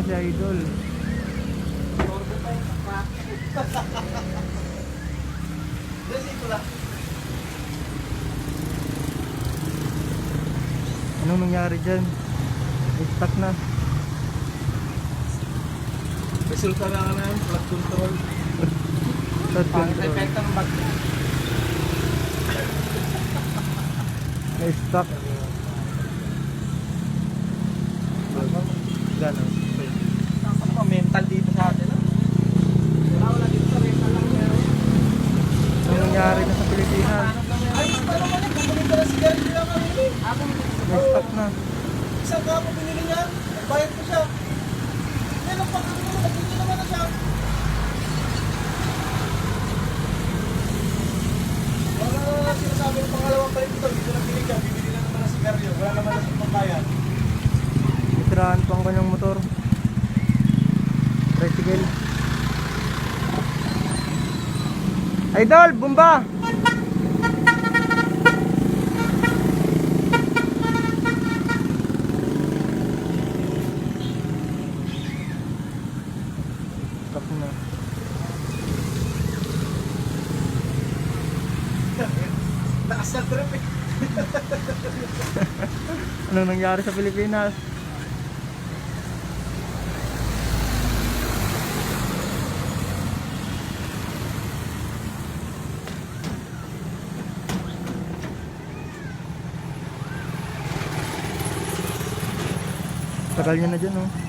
si Idol. Torbe pa yung crack. Dali ko lang. Anong nangyari dyan? Stuck na. Resulta na nga na yung flat control. Third Pangit control. effect ng bag. Na-stuck. Gano'n. Ano ba mental dito sa atin? Wala dito sa mental lang meron. Anong nangyari na sa Pilipinas? Ayos pa naman yun. Bumili ka na sigarilyo lang kanina. Na-stuck na. Isang kapo binili niya. Bayad ko siya. Yan ang pagkakita mo. Nagbili naman na siya. Wala sinasabi ng pangalawang balik ito. Dito na bili ka. Bibili na naman ng sigarilyo. Wala naman na siyang pambayad. Isiraan pa ang kanyang motor. Tricycle. Idol, bumba! Stuck na. Taas na trip eh. Anong nangyari sa Pilipinas? Tagal niya na dyan, oh.